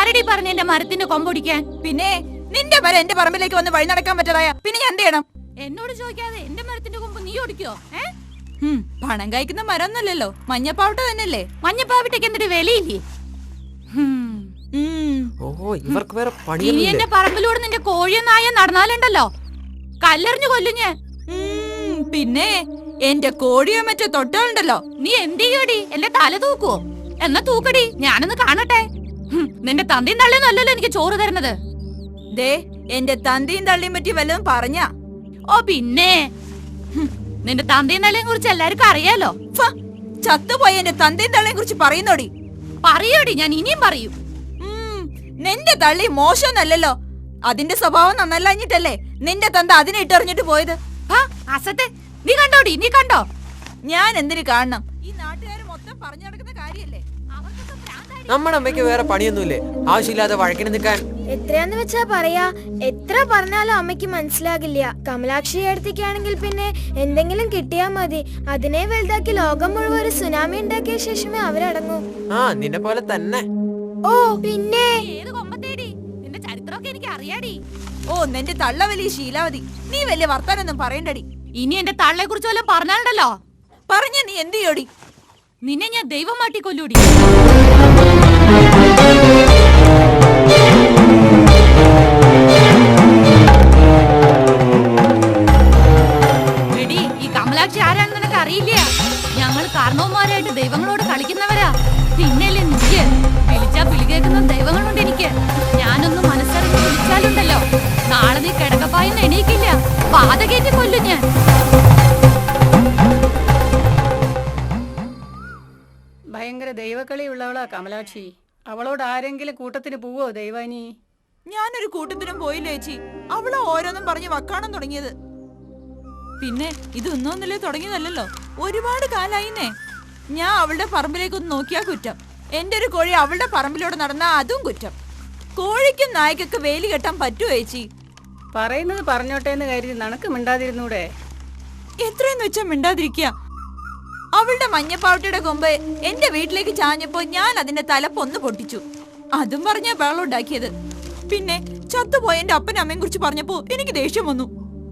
ആരടി പറഞ്ഞ എന്റെ മരത്തിന്റെ കൊമ്പൊടിക്കാൻ? പിന്നെ നിന്റെ മരം എന്റെ പറമ്പിലേക്ക് വന്ന് വഴി നടക്കാൻ പറ്റതായ പിന്നെ ഞാൻ എന്ത് ചെയ്യണം? എന്നോട് ചോദിക്കാതെ എന്റെ മരത്തിന്റെ കൊമ്പ് നീ ഒടിക്കോ? പണം കഴിക്കുന്ന മരമൊന്നുമല്ലല്ലോ, മഞ്ഞപ്പാവട്ട തന്നെയല്ലേ. മഞ്ഞപ്പാവിട്ടേക്ക് എന്തൊരു വിലയില്ലേ? ഇവർക്ക് വേറെ ഇനി എന്റെ പറമ്പിലൂടെ നിന്റെ കോഴിയ നായ നടന്നാലുണ്ടല്ലോ കല്ലെറിഞ്ഞു കൊല്ലും ഞാൻ. പിന്നെ എന്റെ കോഴിയോ മറ്റോ തൊട്ടാലുണ്ടല്ലോ നീ എന്ത് ചെയ്യോടി? എന്റെ തല തൂക്കുവോ? എന്നാ തൂക്കടി, ഞാനൊന്ന് കാണട്ടെ. നിന്റെ തന്തയും തള്ളിയൊന്നും അല്ലല്ലോ എനിക്ക് ചോറ് തരുന്നത്. ദേ എന്റെ തന്തയും തള്ളിയും പറ്റി വല്ലതും പറഞ്ഞ? ഓ പിന്നെ നിന്റെ തന്തയും തള്ളിയെ കുറിച്ച് എല്ലാവർക്കും അറിയാലോ. ചത്തുപോയ എന്റെ തന്തയും തള്ളിയെ കുറിച്ച് പറയുന്നോടി? പറയോടി, ഞാൻ ഇനിയും പറയും. നിന്റെ തള്ളി മോശമൊന്നല്ലല്ലോ, അതിന്റെ സ്വഭാവം നന്നല്ലാഞ്ഞിട്ടല്ലേ നിന്റെ തന്ത അതിനെ ഇട്ടെറിഞ്ഞിട്ട് പോയത്. അസത്തെ നീ കണ്ടോടി, നീ കണ്ടോ? ഞാൻ എന്തിനു കാണണം? ഈ നാട്ടുകാര് മൊത്തം പറഞ്ഞു നടക്കുന്ന കാര്യല്ലേ. നമ്മുടെ അമ്മയ്ക്ക് വേറെ പണിയൊന്നുമില്ലേ ആവശ്യമില്ലാതെ വഴക്കിന് നിൽക്കാൻ? എത്രയാന്ന് വെച്ചാ പറയാ, എത്ര പറഞ്ഞാലും അമ്മയ്ക്ക് മനസ്സിലാകില്ല. കമലാക്ഷി എടുത്തിക്കാണെങ്കിൽ പിന്നെ എന്തെങ്കിലും കിട്ടിയാ മതി, അതിനെ വലുതാക്കി ലോകം മുഴുവൻ ഒരു സുനാമി ഉണ്ടാക്കിയ ശേഷമേ അവരടങ്ങൂ. നിന്നെ പോലെ തന്നെ. ഓ പിന്നെ ഏത് കൊമ്പത്തേടി? നിന്റെ ചരിത്രമൊക്കെ എനിക്ക് അറിയാടി. നിന്റെ തള്ള വലിയ ശീലാവതി, നീ വലിയ വർത്താനൊന്നും പറയണ്ടടി. ഇനി എന്റെ തള്ളയെ കുറിച്ച് വല്ലതും പറഞ്ഞാലുണ്ടല്ലോ പറഞ്ഞ നീ എന്ത് ചെയ്യോടി? നിന്നെ ഞാൻ ദൈവം മാട്ടി കൊല്ലൂടി. എടി, ഈ കമലാക്ഷി ആരാണെന്ന് നിനക്ക് അറിയില്ല. ഞങ്ങൾ കാരണവന്മാരായിട്ട് ദൈവങ്ങളോട് കളിക്കുന്നവരാ. പിന്നല്ലേ നിക്ക് വിളിച്ചാ വിളി കേൾക്കുന്ന ദൈവങ്ങളുണ്ട് എനിക്ക്. ഞാനൊന്ന് മനസ്സറിഞ്ഞ് വിളിച്ചാലുണ്ടല്ലോ നാളെ നീ കിടക്കപ്പായിന്ന് എണീക്കില്ല, പാത കയറ്റി കൊല്ലും ഞാൻ. ഭയങ്കര ദൈവക്കളിയുള്ളവളാ കമലാക്ഷി. അവളോട് ആരെങ്കിലും കൂട്ടത്തിന് പോവോ ദൈവാനി? ഞാനൊരു കൂട്ടത്തിനും പോയില്ല ചേച്ചി. അവള് ഓരോന്നും പറഞ്ഞ് വക്കാണം തുടങ്ങിയത്. പിന്നെ ഇതൊന്നൊന്നില്ലേ തുടങ്ങിയതല്ലോ, ഒരുപാട് കാലായിന്നേ. ഞാൻ അവളുടെ പറമ്പിലേക്കൊന്ന് നോക്കിയാ കുറ്റം, എന്റെ ഒരു കോഴി അവളുടെ പറമ്പിലൂടെ നടന്നാ അതും കുറ്റം. കോഴിക്കും നായ്ക്കൊക്കെ വേലി കെട്ടാൻ പറ്റുമോ ചേച്ചി? പറയുന്നത് പറഞ്ഞോട്ടെ എന്ന് കരുതി നനക്ക് മിണ്ടാതിരുന്നൂടെ? എത്രയെന്ന് വെച്ചാ മിണ്ടാതിരിക്കുക? അവളുടെ മഞ്ഞപ്പാവട്ടയുടെ കൊമ്പ് എന്റെ വീട്ടിലേക്ക് ചാഞ്ഞപ്പോ ഞാൻ അതിന്റെ തലപ്പൊന്ന് പൊട്ടിച്ചു, അതും പറഞ്ഞാ വെള്ളം ഉണ്ടാക്കിയത്. പിന്നെ ചത്തുപോയ എന്റെ അപ്പനും അമ്മയും കുറിച്ച് പറഞ്ഞപ്പോ എനിക്ക് ദേഷ്യം വന്നു.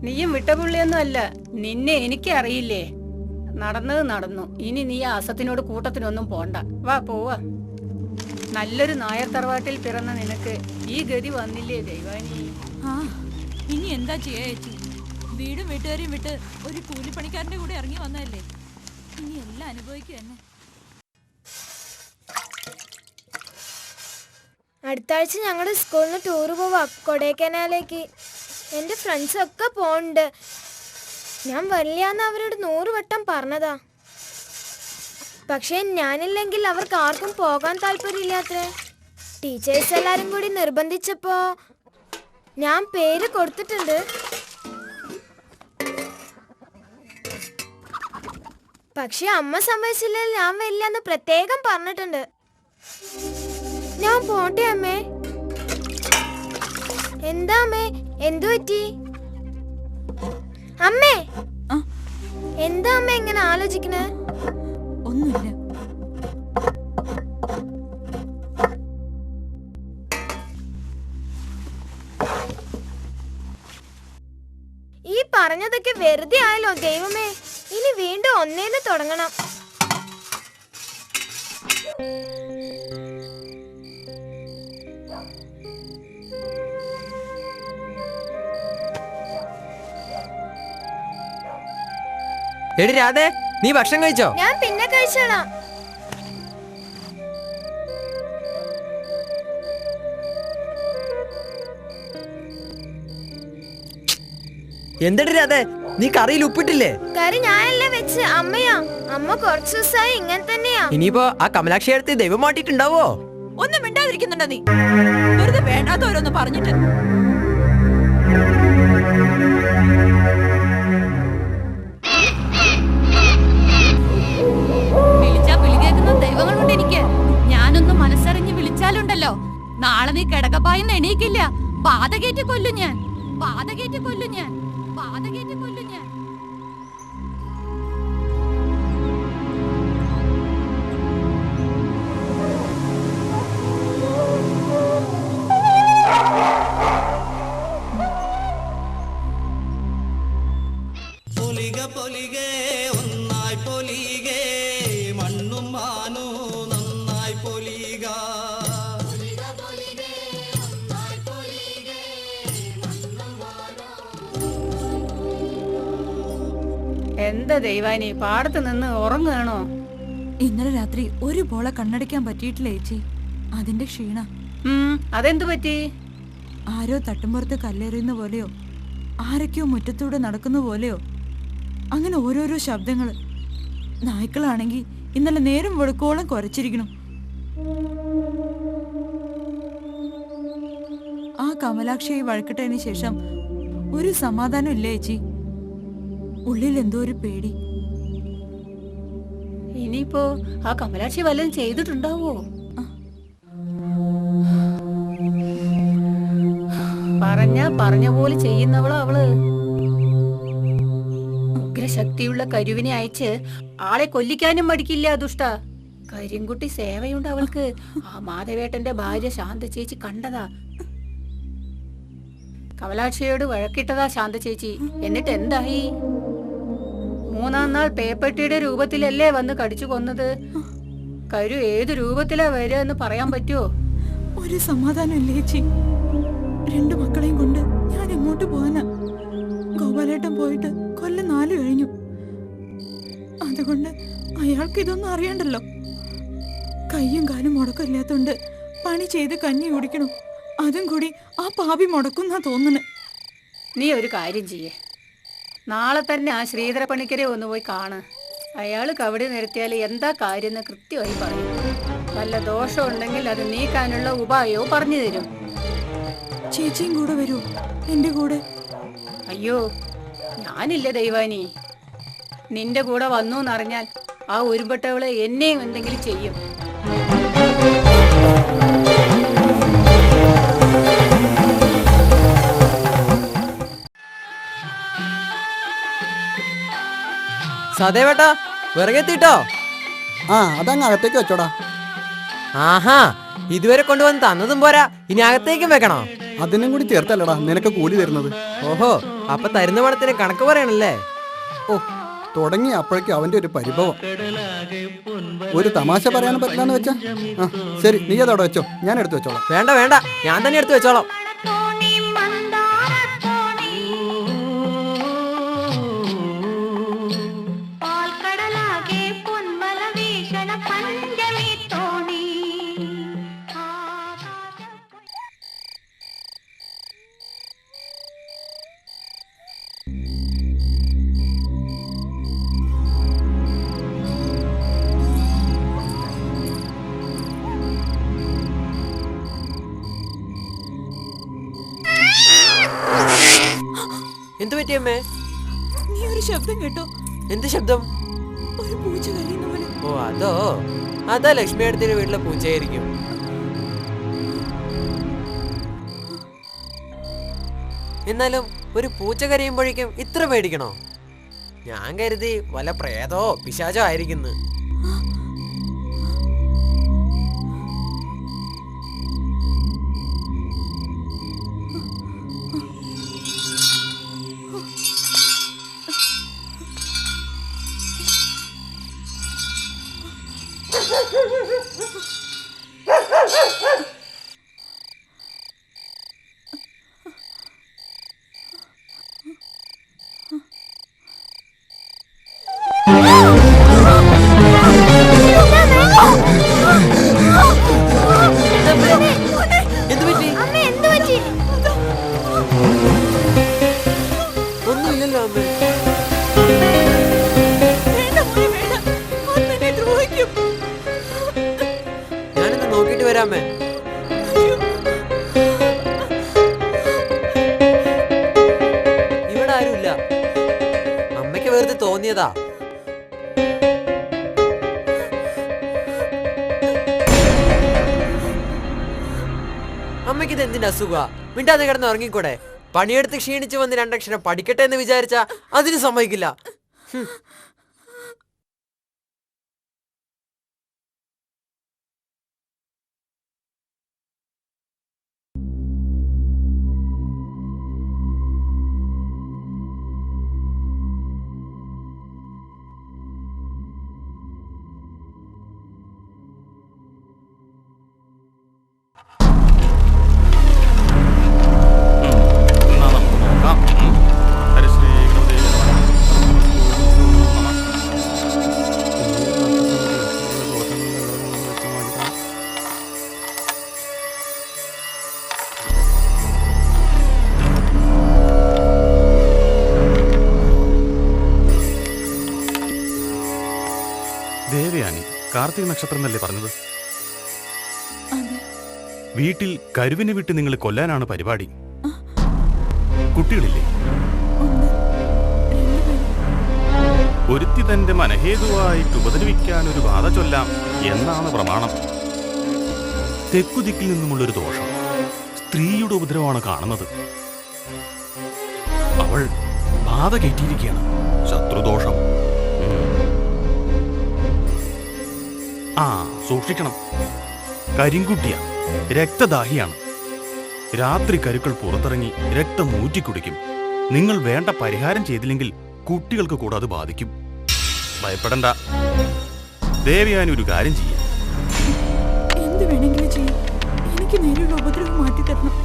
നീയും വിട്ടപുള്ളിയൊന്നും അല്ല, നിന്നെ എനിക്ക് അറിയില്ലേ. നടന്നത് നടന്നു, ഇനി നീ ആ അസത്തിനോട് കൂട്ടത്തിനൊന്നും പോണ്ട. വാ പോവാ. നല്ലൊരു നായർ തറവാട്ടിൽ പിറന്ന നിനക്ക് ഈ ഗതി വന്നില്ലേ ദൈവാനി? ഇനി എന്താ ചെയ്യാ ചേച്ചി? വീടും വീട്ടുകാരെയും വിട്ട് ഒരു കൂലിപ്പണിക്കാരന്റെ കൂടെ ഇറങ്ങി വന്നതല്ലേ, ഇനി എല്ലാം അനുഭവിക്കുക തന്നെ. അടുത്ത ആഴ്ച ഞങ്ങളുടെ സ്കൂളിൽ നിന്ന് ടൂർ പോവാ, കൊടൈക്കനാലേക്ക്. എൻ്റെ ഫ്രണ്ട്സ് ഒക്കെ പോണ്ട്. ഞാൻ വരില്ലാന്ന് അവരോട് 100 വട്ടം പറഞ്ഞതാ. പക്ഷെ ഞാനില്ലെങ്കിൽ അവർക്ക് ആർക്കും പോകാൻ താല്പര്യമില്ലാത്രേ. ടീച്ചേഴ്സ് എല്ലാരും കൂടി നിർബന്ധിച്ചപ്പോ ഞാൻ പേര് കൊടുത്തിട്ടുണ്ട്. പക്ഷെ അമ്മ സമ്മതിച്ചില്ലെങ്കിൽ ഞാൻ വരില്ലെന്ന് പ്രത്യേകം പറഞ്ഞിട്ടുണ്ട്. ഞാൻ പോട്ടെ അമ്മേ? എന്താ അമ്മേ, എന്തു പറ്റി? അമ്മേ എന്താ അമ്മ ഇങ്ങനെ ആലോചിക്കണേ? ഒന്നുമില്ല. ഈ പറഞ്ഞതൊക്കെ വെറുതെ ആയല്ലോ ദൈവമേ. ഇനി വീണ്ടും ഒന്നേന്ന് തുടങ്ങണം. എടി രാധേ, നീ ഭക്ഷണം കഴിച്ചോ? ഞാൻ പിന്നെ കഴിച്ചോളാം. എന്തെടി രാധേ, നീ കറിയിൽ ഉപ്പിട്ടില്ലേ? കറി ഞാനല്ലേ വെച്ച്, അമ്മയാ. അമ്മ കുറച്ചു ദിവസമായി ഇങ്ങനെ തന്നെയാ. ഇനിയിപ്പോ ആ കമലാക്ഷി അടുത്ത് ദൈവം മാട്ടിട്ടുണ്ടാവോ? ഒന്നും മിണ്ടാതിരിക്കുന്നുണ്ടോ നീ? വെറുതെ വേണ്ടാത്ത ഓരോന്ന് പറഞ്ഞിട്ട്. വിളിച്ചാ വിളി കേൾക്കുന്ന ദൈവങ്ങളുണ്ട് എനിക്ക്. ഞാനൊന്ന് മനസ്സറിഞ്ഞ് വിളിച്ചാലുണ്ടല്ലോ നാളെ നീ കിടക്കപ്പായിന്ന് എണീക്കില്ല, പാത കയറ്റി കൊല്ലും ഞാൻ, പാത കയറ്റി കൊല്ലും ഞാൻ, പാത കയറ്റി കൊല്ലും ഞാൻ. പൊലിക പൊലികെ ഒന്നായി പൊലികെ മണ്ണും മാനോ നന്നായി പൊലിക. എന്താ ദൈവാനി പാടത്ത് നിന്ന് ഉറങ്ങുകയാണോ? ഇന്നലെ രാത്രി ഒരു പോളെ കണ്ണടയ്ക്കാൻ പറ്റിയിട്ടില്ല ചേച്ചി. അതിന്റെ ക്ഷീണ. അതെന്തു പറ്റി? ആരോ തട്ടുമ്പുറത്ത് കല്ലെറിയുന്ന പോലെയോ ആരൊക്കെയോ മുറ്റത്തൂടെ നടക്കുന്ന പോലെയോ അങ്ങനെ ഓരോരോ ശബ്ദങ്ങള്. നായ്ക്കളാണെങ്കി ഇന്നലെ നേരം വെളുക്കോളം കുരച്ചിരിക്കണം. ആ കമലാക്ഷിയെ വഴക്കിട്ടതിന് ശേഷം ഒരു സമാധാനം ഇല്ല ചേച്ചി. ഉള്ളിൽ എന്തോ ഒരു പേടി. ഇനിയിപ്പോ ആ കമലാക്ഷി വല്ലതും ചെയ്തിട്ടുണ്ടാവോ? പറഞ്ഞ പോലെ ചെയ്യുന്നവളോ അവള്? ഉഗ്രശക്തിയുള്ള കരുവിനെ അയച്ച് ആളെ കൊല്ലിക്കാനും മടിക്കില്ല ദുഷ്ട. കരിങ്കുട്ടി സേവയുണ്ട് അവൾക്ക്. ആ മാധവേട്ടന്റെ ഭാര്യ ശാന്ത ചേച്ചി കണ്ടതാ. കമലാക്ഷിയോട് വഴക്കിട്ടതാ ശാന്ത ചേച്ചി. എന്നിട്ട് എന്തായി? 3-ാം നാൾ പേപ്പട്ടിയുടെ രൂപത്തിലല്ലേ വന്ന് കടിച്ചു കൊന്നത്. കരു ഏത് രൂപത്തിലാ വരിക എന്ന് പറയാൻ പറ്റുമോ? ഒരു സമാധാനം ഇല്ല ചേച്ചി. 2 മക്കളെയും കൊണ്ട് ഞാൻ എങ്ങോട്ട് പോകാനാ? ഗോപാലേട്ടൻ പോയിട്ട് കൊല്ലം 4 കഴിഞ്ഞു. അതുകൊണ്ട് അയാൾക്ക് ഇതൊന്നും അറിയണ്ടല്ലോ. കയ്യും കാലും മുടക്കമില്ലാത്തോണ്ട് പണി ചെയ്ത് കഞ്ഞി കുടിക്കണം. അതും കൂടി ആ പാപി മുടക്കുന്നാ തോന്നുന്നു. നീ ഒരു കാര്യം ചെയ്യേ, നാളെ തന്നെ ആ ശ്രീധര പണിക്കരെ ഒന്ന് പോയി കാണ്. അയാൾ കവടി നിരത്തിയാൽ എന്താ കാര്യമെന്ന് കൃത്യമായി പറയും. വല്ല ദോഷം ഉണ്ടെങ്കിൽ അത് നീക്കാനുള്ള ഉപായവും പറഞ്ഞു തരും. ചേച്ചിയും കൂടെ വരൂ എന്റെ കൂടെ? അയ്യോ, ഞാനില്ല ദൈവാനി. നിന്റെ കൂടെ വന്നു എന്നറിഞ്ഞാൽ ആ ഉരുപെട്ടവളെ എന്നെയും എന്തെങ്കിലും ചെയ്യും. സദേവേട്ടാ വിറകെത്തിട്ടോ? അതങ്ങ് അകത്തേക്ക് വെച്ചോടാ. ആഹാ, ഇതുവരെ കൊണ്ടുവന്ന് തന്നതും പോരാ, ഇനി അകത്തേക്കും വെക്കണോ? അതിനും കൂടി ചേർത്തല്ലടാ നിനക്ക് കൂലി തരുന്നത്. ഓഹോ, അപ്പൊ തരുന്ന പണത്തിന് കണക്ക് പറയണല്ലേ? ഓ, തുടങ്ങി അപ്പോഴേക്കും അവന്റെ ഒരു പരിഭവം. ഒരു തമാശ പറയാൻ പറ്റില്ലാന്ന് വെച്ചാ. ശരി, നീ അതവിടെ വെച്ചോ, ഞാൻ എടുത്തു വെച്ചോളാം. വേണ്ട വേണ്ട, ഞാൻ തന്നെ എടുത്തു വെച്ചോളാം. എന്തു പറ്റിയമ്മേ? നീ ഒരു ശബ്ദം കേട്ടോ? എന്ത് ശബ്ദം? ഒരു പൂച്ച കരയുന്ന പോലെ. ഓ, അതാ ലക്ഷ്മി അടുത്തിന്റെ വീട്ടിലെ പൂച്ചയായിരിക്കും. എന്നാലും ഒരു പൂച്ച കരയുമ്പോഴേക്കും ഇത്ര പേടിക്കണോ? ഞാൻ കരുതി വല്ല പ്രേതോ പിശാചോ ആയിരിക്കുന്നു. ഒന്നുമില്ലല്ലോ അമ്മ. ഞാനൊന്ന് നോക്കിട്ട് വരാമേ. ഇവിടെ ആരുമില്ല. അമ്മയ്ക്ക് വെറുതെ തോന്നിയതാ. അമ്മയ്ക്ക് ഇത് എന്തിന്റെ അസുഖ? മിണ്ടാതെ കിടന്ന് ഉറങ്ങിക്കൂടെ? പണിയെടുത്ത് ക്ഷീണിച്ചു വന്ന് 2 അക്ഷരം പഠിക്കട്ടെ എന്ന് വിചാരിച്ചാ അതിന് സമ്മതിക്കില്ല. ദേവയാനി, കാർത്തിക നക്ഷത്രം എന്നല്ലേ പറഞ്ഞത്? അതെ. വീട്ടിൽ കരുവിനെ വിട്ട് നിങ്ങൾ കൊല്ലാനാണ് പരിപാടി. കുട്ടികളില്ലേ? ഒരുത്തി തന്റെ മനഹേതുവായിട്ട് ഉപദ്രവിക്കാൻ ഒരു ബാധ ചൊല്ലാം എന്നാണ് പ്രമാണം. തെക്കുദിക്കിൽ നിന്നുമുള്ളൊരു ദോഷം സ്ത്രീയുടെ ഉപദ്രവമാണ് കാണുന്നത്. അവൾ ബാധ കയറ്റിയിരിക്കുകയാണ്, ശത്രുദോഷം. ആ, സൂക്ഷിക്കണം. കരിങ്കുട്ടിയ, രക്തദാഹിയാണ്. രാത്രി കരുക്കൾ പുറത്തിറങ്ങി രക്തം ഊറ്റിക്കുടിക്കും. നിങ്ങൾ വേണ്ട പരിഹാരം ചെയ്തില്ലെങ്കിൽ കുട്ടികൾക്ക് കൂടെ അത് ബാധിക്കും. ഭയപ്പെടണ്ട. ദേവയാനി ഒരു കാര്യം ചെയ്യാം. എന്ത് വേണമെങ്കിലും ചെയ്യും. എനിക്ക് നേരെയുള്ള ഉപദ്രവം മാറ്റിത്തരണം.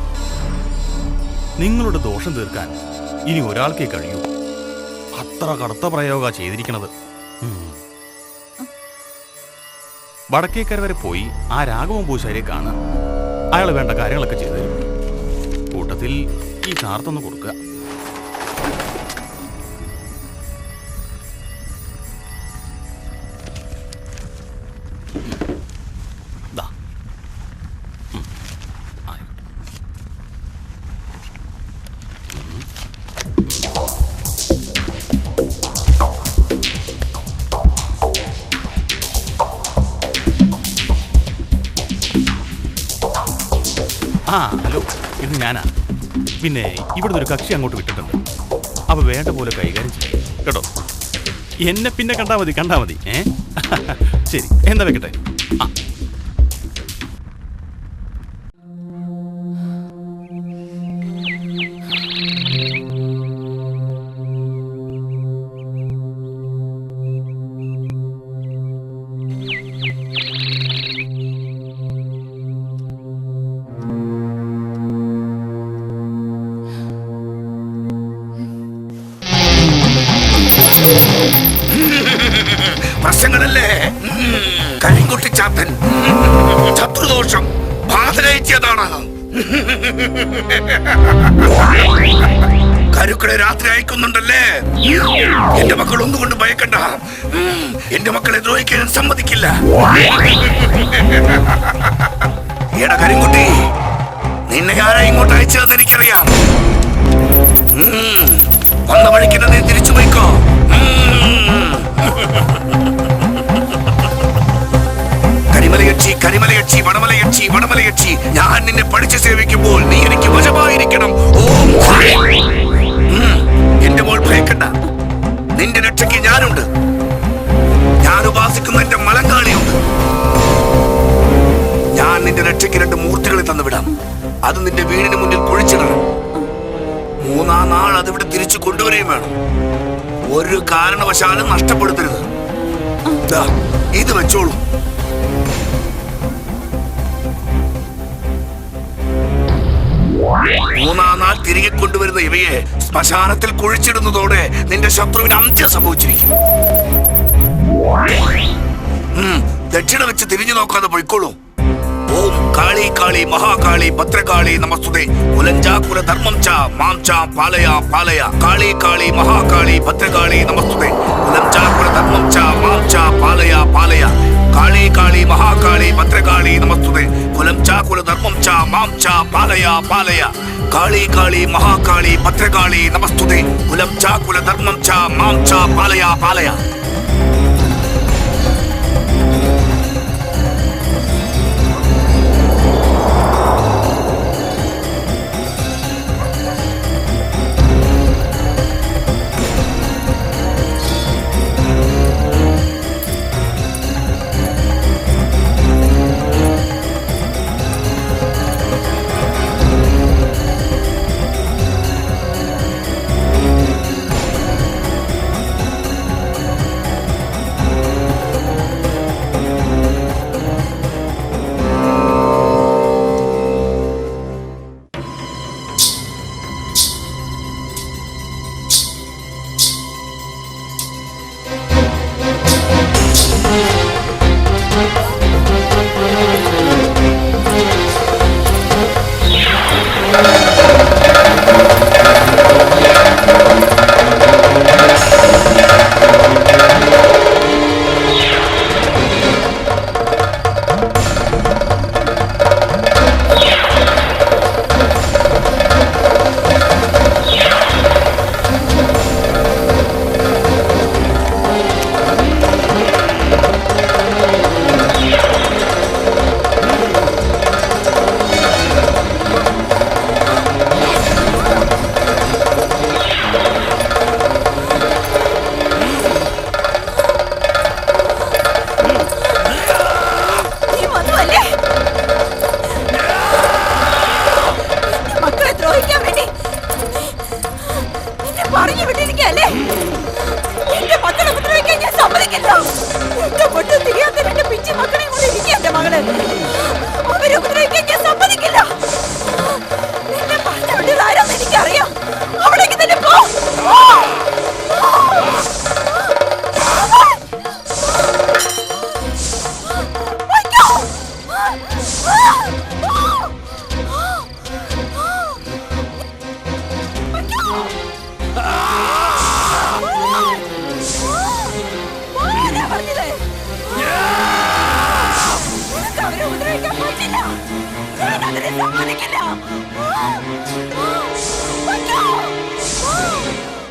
നിങ്ങളുടെ ദോഷം തീർക്കാൻ ഇനി ഒരാൾക്കേ കഴിയൂ. അത്ര കടുത്ത പ്രയോഗ ചെയ്തിരിക്കണത്. വടക്കേക്കര വരെ പോയി ആ രാഘവൻ പൂശാരിയെ കാണുക. അയാൾ വേണ്ട കാര്യങ്ങളൊക്കെ ചെയ്തു തരും. കൂട്ടത്തിൽ ഈ ചാർത്തൊന്ന് കൊടുക്കുക. ആ, ഹലോ, ഇത് ഞാനാ. പിന്നെ ഇവിടുന്ന് ഒരു കക്ഷി അങ്ങോട്ട് വിട്ടിട്ടുണ്ട്. അവ വേണ്ട പോലെ കൈകാര്യം ചെയ്യും കേട്ടോ. എന്നെ പിന്നെ കണ്ടാ മതി. ശരി, എന്താ വെക്കട്ടെ? ആ, പ്രശ്നങ്ങളല്ലേ? കരിങ്കുട്ടി ചാത്തൻ ശത്രുദോഷം ബാധനയറ്റിയതാണ്. കരുക്കളെ രാത്രി അയക്കുന്നുണ്ടല്ലേ? എന്റെ മക്കൾ ഒന്നുകൊണ്ട് ഭയക്കണ്ട. എന്റെ മക്കളെ ദ്രോഹിക്കാൻ സമ്മതിക്കില്ല. എടാ കരിങ്കുട്ടി, നിന്നെ ആരാ ഇങ്ങോട്ട് അയച്ചതെന്ന് എനിക്കറിയാം. വന്ന വഴിക്ക് നീ തിരിച്ചു പോയിക്കോ. കരിമലയക്ഷി, വടമലയക്ഷി, ഞാൻ നിന്നെ പഠിച്ച് സേവിക്കുമ്പോൾ നീ എനിക്ക് വശമായിരിക്കണം. ഓം എന്റെ മോൾ ഭയക്കണ്ട. നിന്റെ രക്ഷയ്ക്ക് ഞാനുണ്ട്. ഞാൻ ഉപാസിക്കുന്ന എന്റെ മലങ്കാളിയുണ്ട്. ഞാൻ നിന്റെ രക്ഷയ്ക്ക് 2 മൂർത്തികളെ തന്നുവിടാം. അത് നിന്റെ വീടിന് മുന്നിൽ കുഴിച്ചിടണം. 3-ാം നാൾ അതിവിടെ തിരിച്ചു കൊണ്ടുവരികയും വേണം. ഒരു കാരണവശാലും നഷ്ടപ്പെടുത്തരുത്. ഇത് വെച്ചോളൂ. മൂന്നാം നാൾ തിരികെ കൊണ്ടുവരുന്ന ഇവയെ ശ്മശാനത്തിൽ കുഴിച്ചിടുന്നതോടെ നിന്റെ ശത്രുവിന് അന്ത്യം സംഭവിച്ചിരിക്കും. ദക്ഷിണ വെച്ച് തിരിഞ്ഞു നോക്കാതെ പോയിക്കോളൂ. ഓം കാളി കാളി മഹാകാളി ഭദ്രകാളി നമസ്തുതേ കുലഞ്ചാകുല ധർമ്മം ച മാം ച പാലയ പാലയ. കാളി കാളി മഹാകാളി ഭദ്രകാളി നമസ്തുതേ കുലഞ്ചാകുല ധർമ്മം ച മാം ച പാലയ പാലയ. കാളി കാളി മഹാകാളി ഭദ്രകാളി നമസ്തുതേ കുലഞ്ചാകുല ധർമ്മം ച മാം ച പാലയ പാലയ. കാളി കാളി മഹാകാളി ഭദ്രകാളി നമസ്തുതേ കുലഞ്ചാകുല ധർമ്മം ച മാം ച പാലയ പാലയ.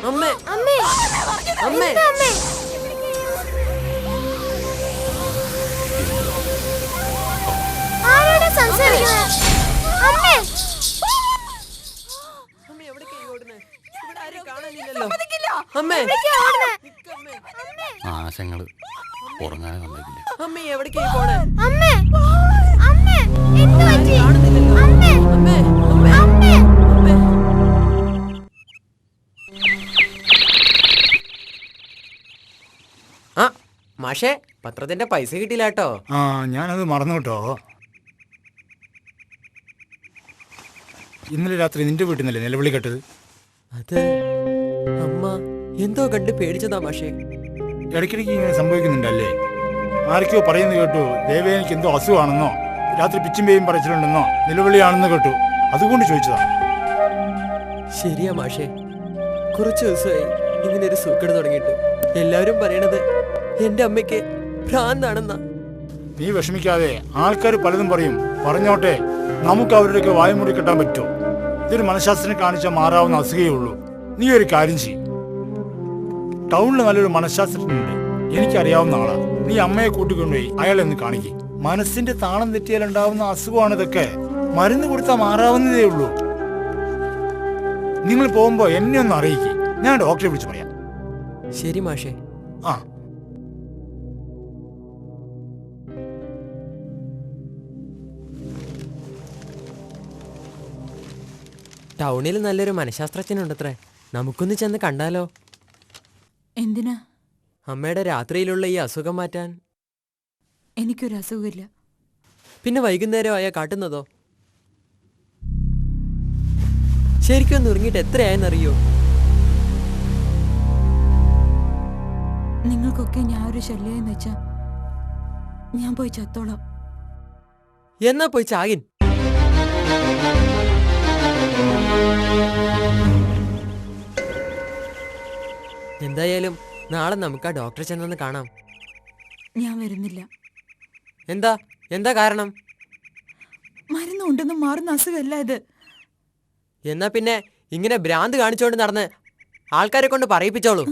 അമ്മേ അമ്മേ അമ്മേ എന്താ അമ്മേ? ആരോടാ സംസാരിക്കുന്നത്? അമ്മേ അമ്മേ എവിടേക്കാ ഈ ഓടുന്നെ? ഇവിടെ ആരെയും കാണാനില്ലല്ലോ. അമ്മേ എവിടേക്കാ ഓടുന്നെ? നിക്കമ്മേ. ആശങ്ങള് ഉറങ്ങാൻ സമ്മതിക്കില്ല. അമ്മേ എവിടേക്കാ ഈ പോണേ? അമ്മേ അമ്മേ എന്ത് പറ്റി? കാണുന്നില്ലല്ലോ. അമ്മേ അമ്മേ അമ്മേ അമ്മേ അമ്മേ. ആ മാഷേ പത്രത്തിന്റെ പൈസ കിട്ടിയില്ല കേട്ടോ. ആ ഞാനത് മറന്നു കേട്ടോ. ഇന്നലെ രാത്രി നിന്റെ വീട്ടിൽ നിന്നല്ലേ നിലവിളി കേട്ടത്? അത് അമ്മ എന്തോ കണ്ട് പേടിച്ചതാ മാഷേ. ഇടയ്ക്കിടയ്ക്ക് ഇങ്ങനെ സംഭവിക്കുന്നുണ്ടല്ലേ? ആരൊക്കെയോ പറയുന്നത് കേട്ടു, ദേവേനിക്ക് എന്തോ അസുഖമാണെന്നോ, രാത്രി പിച്ചും പേയും പറച്ചിട്ടുണ്ടെന്നോ, നിലവിളിയാണെന്ന് കേട്ടു. അതുകൊണ്ട് ചോദിച്ചതാ. ശരിയാ മാഷേ, കുറച്ച് ദിവസമായി ഇങ്ങനെ ഒരു സൂക്കേട് തുടങ്ങിയിട്ട്. എല്ലാവരും പറയണത് എന്റെ അമ്മയ്ക്ക് ഭ്രാന്താണെന്നാ. നീ വിഷമിക്കാതെ, ആൾക്കാർ പലതും പറയും, പറഞ്ഞോട്ടെ. നമുക്ക് അവരുടെയൊക്കെ വായുമുറി കെട്ടാൻ പറ്റുമോ? ഇതൊരു മനഃശാസ്ത്രം കാണിച്ചാൽ മാറാവുന്ന അസുഖയേ ഉള്ളൂ. നീ ഒരു കാര്യം ചെയ്യും, ടൗണിൽ നല്ലൊരു മനഃശാസ്ത്രജ്ഞനുണ്ട്, എനിക്കറിയാവുന്ന ആളാ. നീ അമ്മയെ കൂട്ടിക്കൊണ്ടുപോയി അയാളെ ഒന്ന് കാണിക്കും. മനസ്സിന്റെ താളം തെറ്റിയാൽ ഉണ്ടാവുന്ന അസുഖമാണ് ഇതൊക്കെ. മരുന്ന് കൊടുത്താൽ മാറാവുന്നതേ ഉള്ളൂ. നിങ്ങൾ പോകുമ്പോ എന്നെ ഒന്ന് അറിയിക്കും, ഞാൻ ഡോക്ടറെ വിളിച്ച് പറയാം. ശരി മാഷേ. ആ ടൗണിൽ നല്ലൊരു മനഃശാസ്ത്രജ്ഞനുണ്ടത്രേ, നമുക്കൊന്ന് ചെന്ന് കണ്ടാലോ? എന്തിനാ? അമ്മയുടെ രാത്രിയിലുള്ള ഈ അസുഖം മാറ്റാൻ. എനിക്കൊരു അസുഖമില്ല. പിന്നെ വൈകുന്നേരം ആയാ കാട്ടുന്നതോ? ശരിക്കും ഒന്ന് ഉറങ്ങിയിട്ട് എത്രയായെന്നറിയോ? നിങ്ങൾക്കൊക്കെ ഞാൻ ഒരു ശല്യം വെച്ചാ ഞാൻ പോയി ചത്തോളാം. എന്നാ പോയി ചാകിൻ. എന്തായാലും നാളെ നമുക്ക് ആ ഡോക്ടറെ ചെന്നൊന്ന് കാണാം. ഞാൻ വരുന്നില്ല. എന്താ എന്താ കാരണം? മരുന്ന് ഉണ്ടെന്ന് മാറുന്ന അസുഖമല്ല ഇത്. എന്നാ പിന്നെ ഇങ്ങനെ ഭ്രാന്ത് കാണിച്ചുകൊണ്ട് നടന്ന് ആൾക്കാരെ കൊണ്ട് പറയിപ്പിച്ചോളൂ.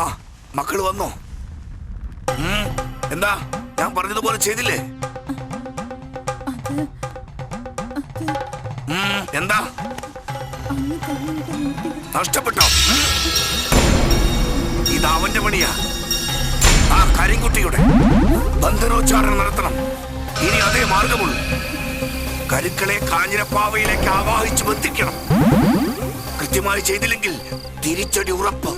ആ മക്കള് വന്നോ? എന്താ ഞാൻ പറഞ്ഞതുപോലെ ചെയ്തില്ലേ? എന്താ നഷ്ടപ്പെട്ടോ? ഇത് അവന്റെ പണിയാ. ആ കരിങ്കുട്ടിയുടെ ബന്ധനോച്ചാരണം നടത്തണം. ഇനി അതേ മാർഗമുള്ളൂ. കരുക്കളെ കാഞ്ഞിരപ്പാവയിലേക്ക് ആവാഹിച്ചു ബന്ധിക്കണം. കൃത്യമായി ചെയ്തില്ലെങ്കിൽ തിരിച്ചടി ഉറപ്പ്.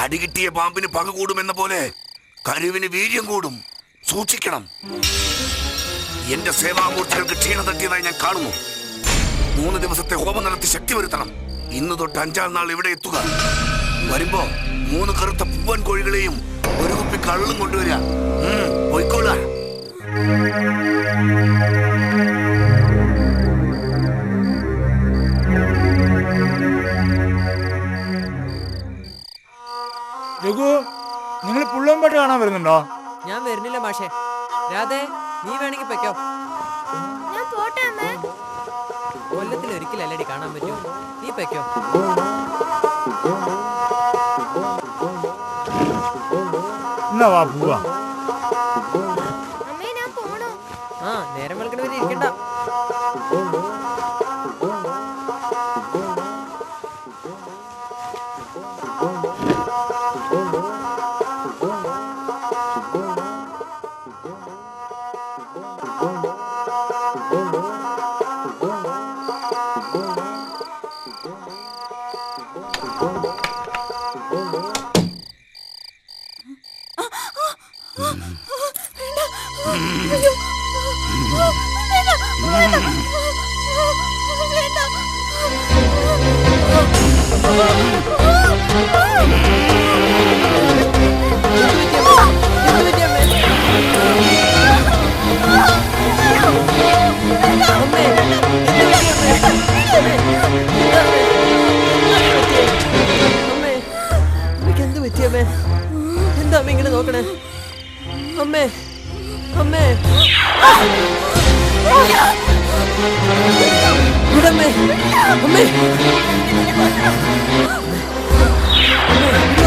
അടികിട്ടിയ പാമ്പിന് പക കൂടുമെന്ന പോലെ കരുവിന് വീര്യം കൂടും. സൂക്ഷിക്കണം. എന്റെ സേവാമൂർത്തികൾക്ക് ക്ഷീണം തട്ടിയതായി ഞാൻ കാണുന്നു. 3 ദിവസത്തെ ഹോമം നടത്തി ശക്തി വരുത്തണം. ഇന്ന് തൊട്ട് 5-ാം നാൾ ഇവിടെ എത്തുക. വരുമ്പോ 3 കറുത്ത പൂവൻ കോഴികളെയും 1 കുപ്പി കള്ളും കൊണ്ടുവരിക. പോയിക്കോളാ. രഘു, നിങ്ങൾ പുള്ളമ്പേട്ട് കാണാൻ വരുന്നുണ്ടോ? ഞാൻ വരുന്നില്ല മാഷേ. രാധേ, നീ വേണമെങ്കിൽ വെക്കോ. ഞാൻ പോട്ടെ അമ്മേ. കൊല്ലത്തിൽ ഒരിക്കലല്ലടി കാണാൻ പറ്റൂ. നീ വെക്കോ. എന്നാ വാ പോവാ. അമ്മേ ഞാൻ പോണോ? ആ, നേരം വെളുക്കണ വരെ ഇരിക്കണ്ട. എന്താ അമ്മ ഇങ്ങനെ നോക്കണേ? അമ്മേ, അമ്മേ, വിടമ്മേ, അമ്മേ,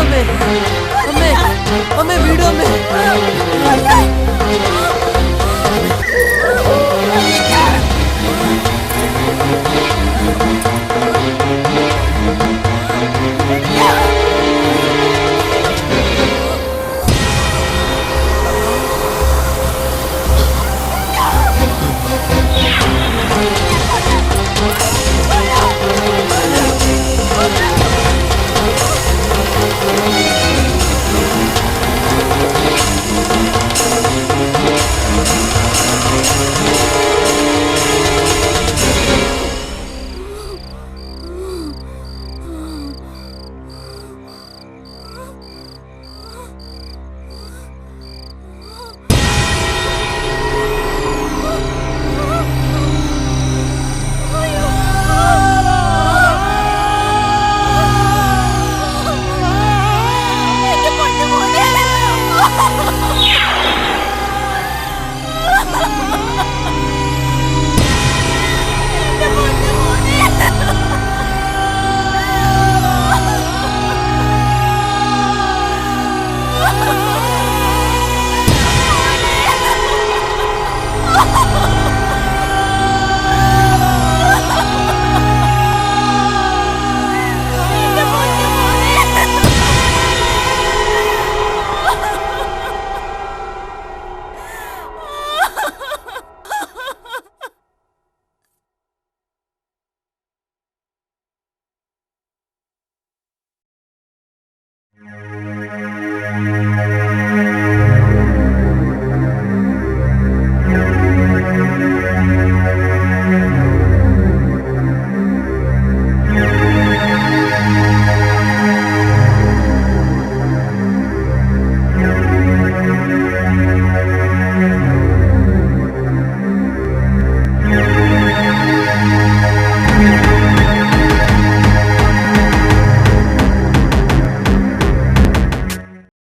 അമ്മേ, അമ്മേ, അമ്മേ, വിടൂ അമ്മേ.